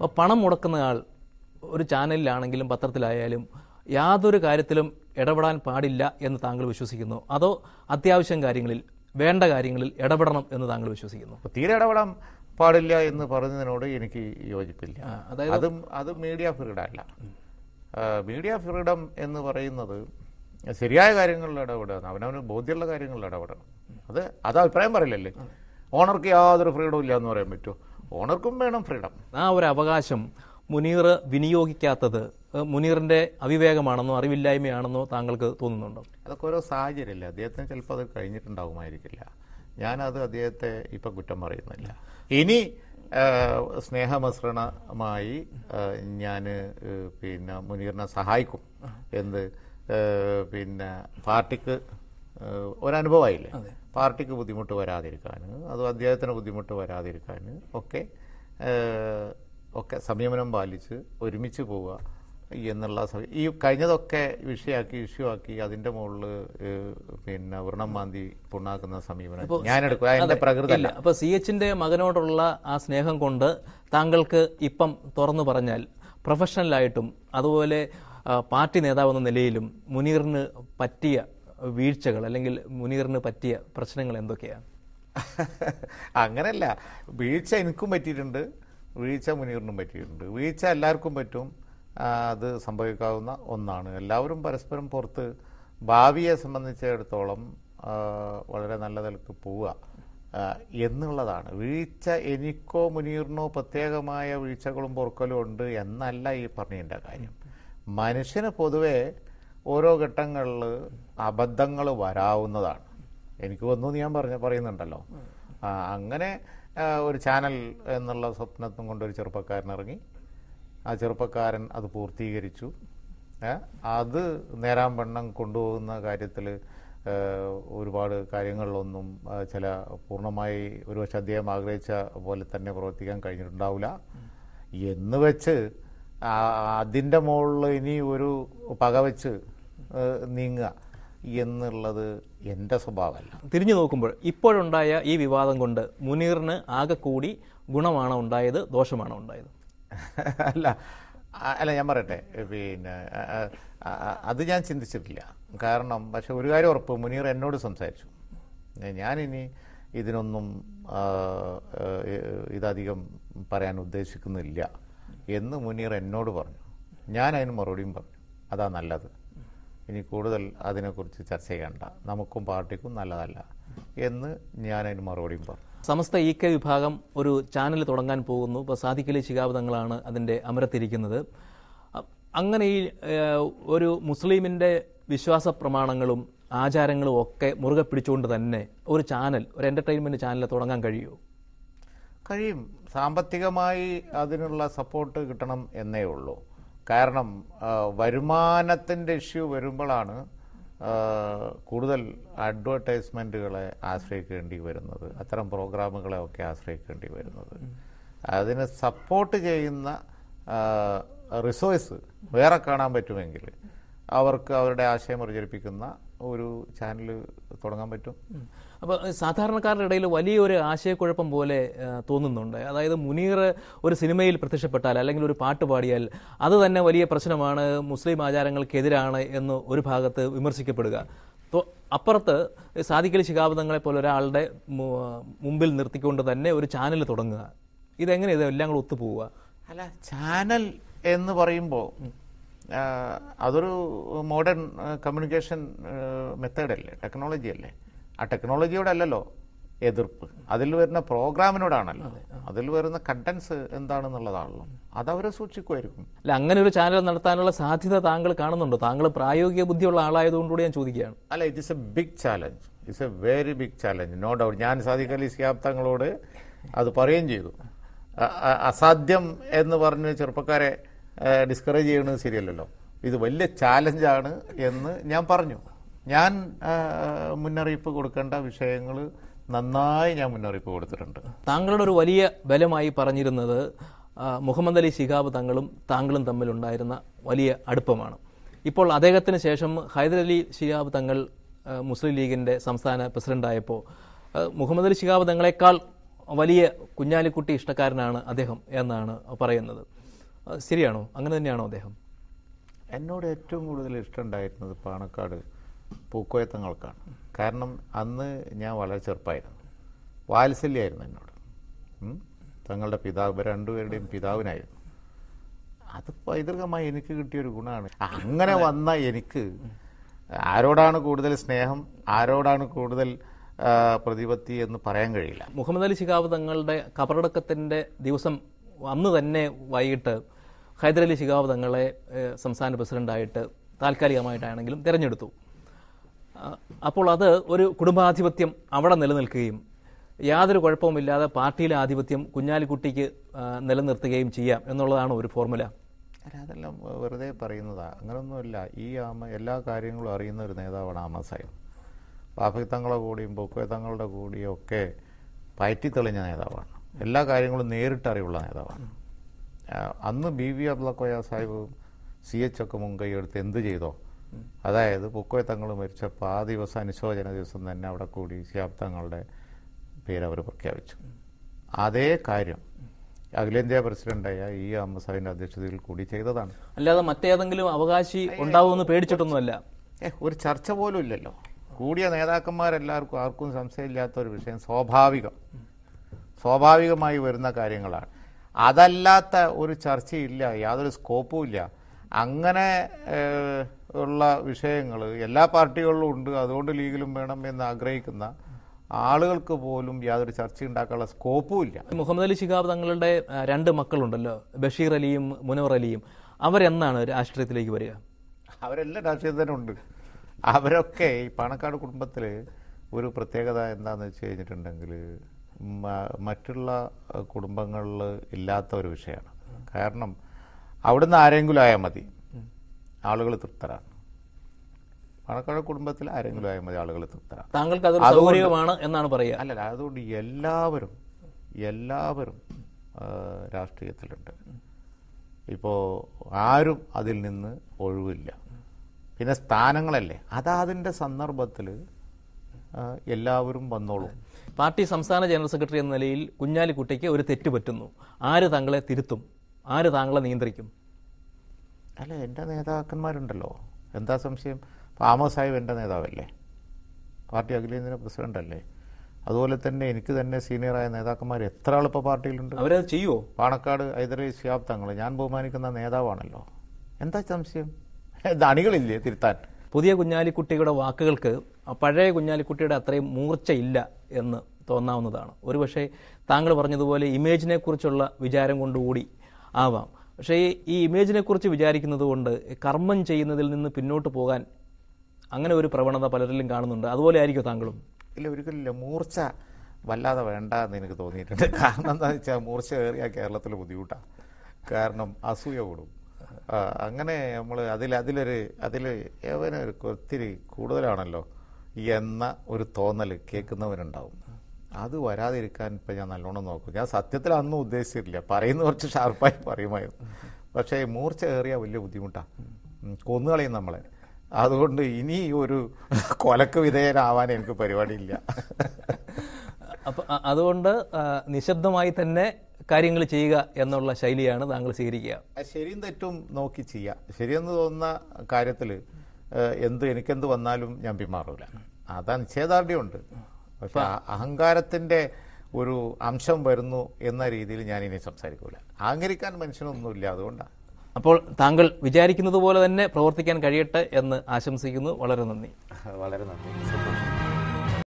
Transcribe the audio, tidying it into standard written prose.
അപ്പോൾ പണം മുടക്കുന്ന ആൾ ഒരു ചാനലിലാണെങ്കിലും പത്രത്തിലായാലും യാതൊരു കാര്യത്തിലും ഇടപെടാൻ പാടില്ല എന്ന് താങ്കൾ വിശ്വസിക്കുന്നു, അതോ അത്യാവശ്യം കാര്യങ്ങളിൽ വേണ്ട കാര്യങ്ങളിൽ ഇടപെടണം എന്ന് താങ്കൾ വിശ്വസിക്കുന്നു? തീരെ ഇടപെടാൻ പാടില്ല എന്ന് പറയുന്നതിനോട് എനിക്ക് യോജിപ്പില്ല. അത് മീഡിയ ഫ്രീഡം അല്ല. മീഡിയ ഫ്രീഡം എന്ന് പറയുന്നത് ശരിയായ കാര്യങ്ങളിൽ ഇടപെടുക, അവനവന് ബോധ്യമുള്ള കാര്യങ്ങളിൽ ഇടപെടണം. അത് അഭിപ്രായം പറയില്ലല്ലേ. ഓണർക്ക് യാതൊരു ഫ്രീഡവും ഇല്ല എന്ന് പറയാൻ പറ്റുമോ? ഓണർക്കും വേണം ഫ്രീഡം. ആ ഒരു അവകാശം മുനീർ വിനിയോഗിക്കാത്തത് മുനീറിന്റെ അവിവേകമാണെന്നോ അറിവില്ലായ്മയാണെന്നോ താങ്കൾക്ക് തോന്നുന്നുണ്ടോ? അതൊക്കെ ഓരോ സാഹചര്യമല്ലേ. അദ്ദേഹത്തിന് ചിലപ്പോൾ അത് കഴിഞ്ഞിട്ടുണ്ടാകുമായിരിക്കില്ല. ഞാനത് അദ്ദേഹത്തെ ഇപ്പം കുറ്റം പറയുന്നില്ല. ഇനി സ്നേഹമസൃണമായി ഞാൻ പിന്നെ മുനീറിനെ സഹായിക്കും എന്ന് പാർട്ടിക്ക് ഒരനുഭവമായില്ലേ, പാർട്ടിക്ക് ബുദ്ധിമുട്ട് വരാതിരിക്കാൻ, അത് അദ്ദേഹത്തിന് ബുദ്ധിമുട്ട് വരാതിരിക്കാൻ ഒക്കെ സംയമനം പാലിച്ച് ഒരുമിച്ച് പോവുക എന്നുള്ള ഈ കഴിഞ്ഞതൊക്കെ ഇഷ്യൂ ആക്കി അതിന്റെ മുകളിൽ വ്രണം മാന്തി പുണ്ണാക്കുന്ന സമീപനം ഞാനെടുക്കുക. അതിന്റെ പ്രകൃതി അല്ല. അപ്പൊ CHന്റെ മകനോടുള്ള ആ സ്നേഹം കൊണ്ട് താങ്കൾക്ക് ഇപ്പം തുറന്നു പറഞ്ഞാൽ പ്രൊഫഷണലായിട്ടും അതുപോലെ പാർട്ടി നേതാവെന്ന നിലയിലും മുനീറിന് പറ്റിയ വീഴ്ചകൾ അല്ലെങ്കിൽ മുനീറിന് പറ്റിയ പ്രശ്നങ്ങൾ എന്തൊക്കെയാണ്? അങ്ങനെയല്ല, വീഴ്ച എനിക്കും പറ്റിയിട്ടുണ്ട്, വീഴ്ച മുനീറിനും പറ്റിയിട്ടുണ്ട്. വീഴ്ച എല്ലാവർക്കും പറ്റും, അത് സംഭവിക്കാവുന്ന ഒന്നാണ്. എല്ലാവരും പരസ്പരം പുറത്ത് ഭാവിയെ സംബന്ധിച്ചിടത്തോളം വളരെ നല്ല നിലക്ക് പോവുക എന്നുള്ളതാണ്. വീഴ്ച എനിക്കോ മുനീറിനോ പ്രത്യേകമായ വീഴ്ചകളും പൊറുക്കലും ഉണ്ട് എന്നല്ല ഈ പറഞ്ഞതിൻ്റെ കാര്യം. മനുഷ്യന് പൊതുവെ ഓരോ ഘട്ടങ്ങളിൽ അബദ്ധങ്ങൾ വരാവുന്നതാണ്. എനിക്ക് വന്നു ഞാൻ പറയുന്നുണ്ടല്ലോ. അങ്ങനെ ഒരു ചാനൽ എന്നുള്ള സ്വപ്നത്തും കൊണ്ടൊരു ചെറുപ്പക്കാരൻ ഇറങ്ങി, ആ ചെറുപ്പക്കാരൻ അത് പൂർത്തീകരിച്ചു. അത് നേരാൻ വണ്ണം കൊണ്ടുപോകുന്ന കാര്യത്തിൽ ഒരുപാട് കാര്യങ്ങളിലൊന്നും ചില പൂർണ്ണമായി ഒരുപക്ഷെ അദ്ദേഹം ആഗ്രഹിച്ച പോലെ തന്നെ പ്രവർത്തിക്കാൻ കഴിഞ്ഞിട്ടുണ്ടാവില്ല എന്ന് വെച്ച് അതിൻ്റെ മുകളിൽ ഇനി ഒരു പകവെച്ച് നീങ്ങുക എന്നുള്ളത് എൻ്റെ സ്വഭാവമല്ല. തിരിഞ്ഞു നോക്കുമ്പോൾ ഇപ്പോഴുണ്ടായ ഈ വിവാദം കൊണ്ട് മുനീറിന് ആകെ കൂടി ഗുണമാണോ ഉണ്ടായത്, ദോഷമാണോ ഉണ്ടായത്? അല്ല ഞാൻ പറയട്ടെ, അത് ഞാൻ ചിന്തിച്ചിട്ടില്ല. കാരണം പക്ഷെ ഒരു കാര്യം ഉറപ്പ്, മുനീർ എന്നോട് സംസാരിച്ചു. ഞാനിനി ഇതിനൊന്നും ഇതധികം പറയാൻ ഉദ്ദേശിക്കുന്നില്ല എന്ന് മുനീർ എന്നോട് പറഞ്ഞു. ഞാൻ അതിന് മറുപടിയും പറഞ്ഞു, അതാ നല്ലത്, ഇനി കൂടുതൽ അതിനെക്കുറിച്ച് ചർച്ച ചെയ്യേണ്ട, നമുക്കും പാർട്ടിക്കും നല്ലതല്ല എന്ന് ഞാൻ അതിന് മറുപടിയും പറഞ്ഞു. സമസ്ത EK വിഭാഗം ഒരു ചാനൽ തുടങ്ങാൻ പോകുന്നു. ഇപ്പോൾ സാദിഖ് അലി ശിഹാബ് തങ്ങളാണ് അതിൻ്റെ അമരത്തിരിക്കുന്നത്. അങ്ങനെ ഈ ഒരു മുസ്ലിമിൻ്റെ വിശ്വാസ പ്രമാണങ്ങളും ആചാരങ്ങളും ഒക്കെ മുറുകെ പിടിച്ചുകൊണ്ട് തന്നെ ഒരു ചാനൽ, ഒരു എൻ്റർടൈൻമെൻറ്റ് ചാനൽ തുടങ്ങാൻ കഴിയുമോ? കഴിയും. സാമ്പത്തികമായി അതിനുള്ള സപ്പോർട്ട് കിട്ടണം എന്നേ ഉള്ളൂ. കാരണം വരുമാനത്തിൻ്റെ ഇഷ്യൂ വരുമ്പോഴാണ് കൂടുതൽ അഡ്വർടൈസ്മെൻറ്റുകളെ ആശ്രയിക്കേണ്ടി വരുന്നത്, അത്തരം പ്രോഗ്രാമുകളെ ഒക്കെ ആശ്രയിക്കേണ്ടി വരുന്നത്. അതിന് സപ്പോർട്ട് ചെയ്യുന്ന റിസോഴ്സ് വേറെ കാണാൻ പറ്റുമെങ്കിൽ അവർക്ക് അവരുടെ ആശയം പ്രചരിപ്പിക്കുന്ന ഒരു ചാനൽ തുടങ്ങാൻ പറ്റും. അപ്പോൾ സാധാരണക്കാരുടെ ഇടയിൽ വലിയൊരു ആശയക്കുഴപ്പം പോലെ തോന്നുന്നുണ്ട്. അതായത് മുനീർ ഒരു സിനിമയിൽ പ്രത്യക്ഷപ്പെട്ടാൽ അല്ലെങ്കിൽ ഒരു പാട്ട് പാടിയാൽ അത് തന്നെ വലിയ പ്രശ്നമാണ്, മുസ്ലിം ആചാരങ്ങൾക്കെതിരാണ് എന്ന് ഒരു ഭാഗത്ത് വിമർശിക്കപ്പെടുക. അപ്പുറത്ത് സാദിഖ് അലി ശിഹാബ് തങ്ങളെ പോലെ ഒരാളുടെ മുമ്പിൽ നിർത്തിക്കൊണ്ട് തന്നെ ഒരു ചാനൽ തുടങ്ങുക, ഇതെങ്ങനെ ഇതെല്ലാം കൂടെ ഒത്തുപോവുക? അല്ല, ചാനൽ എന്ന് പറയുമ്പോൾ അതൊരു മോഡേൺ കമ്മ്യൂണിക്കേഷൻ മെത്തേഡല്ലേ, ടെക്നോളജി അല്ലേ. ആ ടെക്നോളജിയോടല്ലല്ലോ എതിർപ്പ്, അതിൽ വരുന്ന പ്രോഗ്രാമിനോടാണല്ലോ, അതിൽ വരുന്ന കണ്ടൻസ് എന്താണെന്നുള്ളതാണല്ലോ, അതവരെ സൂക്ഷിക്കുമായിരിക്കും. അല്ല, അങ്ങനെ ഒരു ചാനൽ നടത്താനുള്ള സാധ്യത താങ്കൾ കാണുന്നുണ്ടോ? താങ്കൾ പ്രായോഗിക ബുദ്ധിയുള്ള ആളായതുകൊണ്ടുകൂടി ഞാൻ ചോദിക്കുകയാണ്. അല്ല, it is a big challenge, it's a very big challenge, no doubt. ഞാൻ സാദിഖ് അലി ശിഹാബ് തങ്ങളോട് അത് പറയുകയും ചെയ്തു. അസാധ്യം എന്ന് പറഞ്ഞ് ചെറുപ്പക്കാരെ ഡിസ്കറേജ് ചെയ്യുന്നത് ശരിയല്ലല്ലോ, ഇത് വലിയ ചാലഞ്ചാണ് എന്ന് ഞാൻ പറഞ്ഞു. ഞാൻ മുന്നറിയിപ്പ് കൊടുക്കേണ്ട വിഷയങ്ങൾ നന്നായി ഞാൻ മുന്നറിയിപ്പ് കൊടുത്തിട്ടുണ്ട്. താങ്കളുടെ ഒരു വലിയ ബലമായി പറഞ്ഞിരുന്നത് മുഹമ്മദ് അലി ശിഹാബ് തങ്ങളും താങ്കളും തമ്മിലുണ്ടായിരുന്ന വലിയ അടുപ്പമാണ്. ഇപ്പോൾ അദ്ദേഹത്തിന് ശേഷം ഹൈദർ അലി ശിഹാബ് തങ്ങൾ മുസ്ലിം ലീഗിൻ്റെ സംസ്ഥാന പ്രസിഡന്റായപ്പോൾ മുഹമ്മദ് അലി ശിഹാബ് തങ്ങളെക്കാൾ വലിയ കുഞ്ഞാലിക്കുട്ടി ഇഷ്ടക്കാരനാണ് അദ്ദേഹം എന്നാണ് പറയുന്നത്. ശരിയാണോ? അങ്ങനെ തന്നെയാണോ അദ്ദേഹം? എന്നോട് ഏറ്റവും കൂടുതൽ ഇഷ്ടമുണ്ടായിരുന്നത് പാണക്കാട് പൂക്കോയത്തങ്ങൾക്കാണ്. കാരണം അന്ന് ഞാൻ വളരെ ചെറുപ്പമായിരുന്നു, വാത്സല്യമായിരുന്നു എന്നോട്. തങ്ങളുടെ പിതാവ്, രണ്ടുപേരുടെയും പിതാവിനായിരുന്നു. അത് പൈതൃകമായി എനിക്ക് കിട്ടിയൊരു ഗുണമാണ്. അങ്ങനെ വന്ന എനിക്ക് ആരോടാണ് കൂടുതൽ സ്നേഹം, ആരോടാണ് കൂടുതൽ പ്രതിപത്തി എന്ന് പറയാൻ കഴിയില്ല. മുഹമ്മദ് അലി ശിഹാബ് തങ്ങളുടെ കബറടക്കത്തിന്റെ ദിവസം അന്ന് തന്നെ വൈകിട്ട് ഹൈദരലി ശിഹാബ് തങ്ങളെ സംസ്ഥാന പ്രസിഡന്റായിട്ട് താൽക്കാലികമായിട്ടാണെങ്കിലും തിരഞ്ഞെടുത്തു. അപ്പോൾ അത് ഒരു കുടുംബാധിപത്യം അവിടെ നിലനിൽക്കുകയും യാതൊരു കുഴപ്പവുമില്ലാതെ പാർട്ടിയിലെ ആധിപത്യം കുഞ്ഞാലിക്കുട്ടിക്ക് നിലനിർത്തുകയും ചെയ്യാം എന്നുള്ളതാണ് ഒരു ഫോർമുല. അതെല്ലാം വെറുതെ പറയുന്നതാ, അങ്ങനൊന്നുമില്ല. എല്ലാ കാര്യങ്ങളും അറിയുന്ന ഒരു നേതാവാണ് അഹമ്മദ് സാഹിബ്. ബാഫി തങ്ങളെ കൂടിയും ബൊക്കോയ തങ്ങളുടെ കൂടിയും ഒക്കെ പയറ്റിത്തെളിഞ്ഞ നേതാവാണ്. എല്ലാ കാര്യങ്ങളും നേരിട്ടറിയുള്ള നേതാവാണ്. അന്ന് BV അബ്ദുള്ള സാഹിബും CH ഒക്കെ മുൻകൈ എടുത്ത് എന്ത് ചെയ്തോ, അതായത് ബൊക്കോയ തങ്ങൾ മരിച്ചപ്പോൾ ആ ദിവസം അനുശോചന ദിവസം തന്നെ അവിടെ കൂടി ശിഹാബ് തങ്ങളുടെ പേര് അവർ പ്രഖ്യാപിച്ചു. അതേ കാര്യം അഖിലേന്ത്യാ പ്രസിഡന്റായ അഹമ്മദ് സാഹിബിന്റെ അധ്യക്ഷതയിൽ കൂടി ചെയ്തതാണ്. അല്ലാതെ മറ്റേതെങ്കിലും അവകാശി ഉണ്ടാവുമെന്ന് പേടിച്ചിട്ടൊന്നുമല്ല. ഒരു ചർച്ച പോലും ഇല്ലല്ലോ. കൂടിയ നേതാക്കന്മാരെല്ലാവർക്കും ആർക്കും സംശയമില്ലാത്ത ഒരു വിഷയം സ്വാഭാവികമായി വരുന്ന കാര്യങ്ങളാണ്. അതല്ലാത്ത ഒരു ചർച്ചയില്ല, യാതൊരു സ്കോപ്പും ഇല്ല. അങ്ങനെ ഉള്ള വിഷയങ്ങൾ എല്ലാ പാർട്ടികളിലും ഉണ്ട്. അതുകൊണ്ട് ലീഗിലും വേണം എന്ന് ആഗ്രഹിക്കുന്ന ആളുകൾക്ക് പോലും യാതൊരു ചർച്ച ഉണ്ടാക്കാനുള്ള സ്കോപ്പും ഇല്ല. മുഹമ്മദ് അലി ശിഹാബ് തങ്ങളുടെ 2 മക്കളുണ്ടല്ലോ, ബഷീർ അലിയും മുനവർ അലിയും. അവരെന്നാണ് രാഷ്ട്രീയത്തിലേക്ക് വരിക? അവരെല്ലാം രാഷ്ട്രീയത്തിൽ തന്നെ ഉണ്ട്. അവരൊക്കെ ഈ പാണക്കാട് കുടുംബത്തിൽ ഒരു പ്രത്യേകത എന്താണെന്ന് വെച്ച് കഴിഞ്ഞിട്ടുണ്ടെങ്കിൽ മറ്റുള്ള കുടുംബങ്ങളിൽ ഇല്ലാത്ത ഒരു വിഷയമാണ്. കാരണം അവിടുന്ന് ആരെങ്കിലും ആയാൽ മതി, ആളുകൾ തൃപ്തരാണ്. പാണക്കാട് കുടുംബത്തിൽ ആരെങ്കിലും ആയാൽ മതി, ആളുകൾ തൃപ്തരാണ്. താങ്കൾക്ക് അതൊരു സൗകര്യമാണ് എന്നാണ് പറയുക? അല്ലല്ല, അതുകൊണ്ട് എല്ലാവരും രാഷ്ട്രീയത്തിലുണ്ട്. ഇപ്പോൾ ആരും അതിൽ നിന്ന് ഒഴിവില്ല. പിന്നെ സ്ഥാനങ്ങളല്ലേ, അതാതിൻ്റെ സന്ദർഭത്തിൽ എല്ലാവരും വന്നോളും. പാർട്ടി സംസ്ഥാന ജനറൽ സെക്രട്ടറി എന്ന നിലയിൽ കുഞ്ഞാലിക്കുട്ടിക്ക് ഒരു തെറ്റ് പറ്റുന്നു. ആര് താങ്കളെ തിരുത്തും? ആര് താങ്കളെ നിയന്ത്രിക്കും? അല്ല, എൻ്റെ നേതാക്കന്മാരുണ്ടല്ലോ, എന്താ സംശയം? അഹമ്മദ് സാഹിബ് എൻ്റെ നേതാവല്ലേ, പാർട്ടി അഖിലേന്ത്യാ പ്രസിഡന്റ് അല്ലേ. അതുപോലെ തന്നെ എനിക്ക് തന്നെ സീനിയറായ നേതാക്കന്മാർ എത്ര ആളിപ്പോൾ പാർട്ടിയിലുണ്ട്. അവരത് ചെയ്യുമോ? പാണക്കാട് ഹൈദരലി ശിഹാബ് തങ്ങൾ ഞാൻ ബഹുമാനിക്കുന്ന നേതാവാണല്ലോ. എന്താ സംശയം? അണികളില്ലേ തിരുത്താൻ? പുതിയ കുഞ്ഞാലിക്കുട്ടിയുടെ വാക്കുകൾക്ക് പഴയ കുഞ്ഞാലിക്കുട്ടിയുടെ അത്രയും മൂർച്ചയില്ല എന്ന് തോന്നാവുന്നതാണ്. ഒരുപക്ഷെ താങ്കൾ പറഞ്ഞതുപോലെ ഇമേജിനെ കുറിച്ചുള്ള വിചാരം കൊണ്ടുകൂടി ആവാം. പക്ഷേ ഈ ഇമേജിനെ കുറിച്ച് വിചാരിക്കുന്നത് കൊണ്ട് കർമ്മം ചെയ്യുന്നതിൽ നിന്ന് പിന്നോട്ട് പോകാൻ അങ്ങനെ ഒരു പ്രവണത പലരിലും കാണുന്നുണ്ട്. അതുപോലെ ആയിരിക്കും താങ്കളും? ഇല്ല, ഒരിക്കലില്ല. മൂർച്ച വല്ലാതെ വേണ്ട എന്ന് എനിക്ക് തോന്നിയിട്ടുണ്ട്. കാരണം എന്താണെന്ന് വെച്ചാൽ മൂർച്ച കയറിയാൽ കേരളത്തിൽ ബുദ്ധിമുട്ടാണ്. കാരണം അസൂയ കൂടും. അങ്ങനെ നമ്മൾ അതിലൊരു ഒത്തിരി കൂടുതലാണല്ലോ എന്ന ഒരു തോന്നൽ കേൾക്കുന്നവരുണ്ടാവും. അത് വരാതിരിക്കാൻ ഇപ്പം ഞാൻ നല്ലോണം നോക്കും. ഞാൻ സത്യത്തിൽ അന്നും ഉദ്ദേശിച്ചിട്ടില്ല, പറയുന്ന കുറച്ച് ഷാർപ്പായി പറയുമായിരുന്നു. പക്ഷേ മൂർച്ച കയറിയാൽ വലിയ ബുദ്ധിമുട്ടാണ്, കൊന്നുകളയും നമ്മളെ. അതുകൊണ്ട് ഇനി ഒരു കൊലക്ക് വിധേയനാവാൻ എനിക്ക് പരിപാടിയില്ല. അപ്പം അതുകൊണ്ട് നിശബ്ദമായി തന്നെ കാര്യങ്ങൾ ചെയ്യുക എന്നുള്ള ശൈലിയാണ് താങ്കൾ സ്വീകരിക്കുക. ശരിയും തെറ്റും നോക്കി ചെയ്യുക. ശരിയെന്ന് തോന്നുന്ന കാര്യത്തിൽ എനിക്കെന്ത് വന്നാലും ഞാൻ പിന്മാറൂല. അതാ നിശ്ചയദാർഢ്യമുണ്ട്. പക്ഷെ അഹങ്കാരത്തിന്റെ ഒരു അംശം വരുന്നു എന്ന രീതിയിൽ ഞാൻ ഇനി സംസാരിക്കൂല. അഹങ്കരിക്കാൻ മനുഷ്യനൊന്നുമില്ല, അതുകൊണ്ടാണ്. അപ്പോൾ താങ്കൾ വിചാരിക്കുന്നത് പോലെ തന്നെ പ്രവർത്തിക്കാൻ കഴിയട്ടെ എന്ന് ആശംസിക്കുന്നു. വളരെ നന്ദി. വളരെ നന്ദി.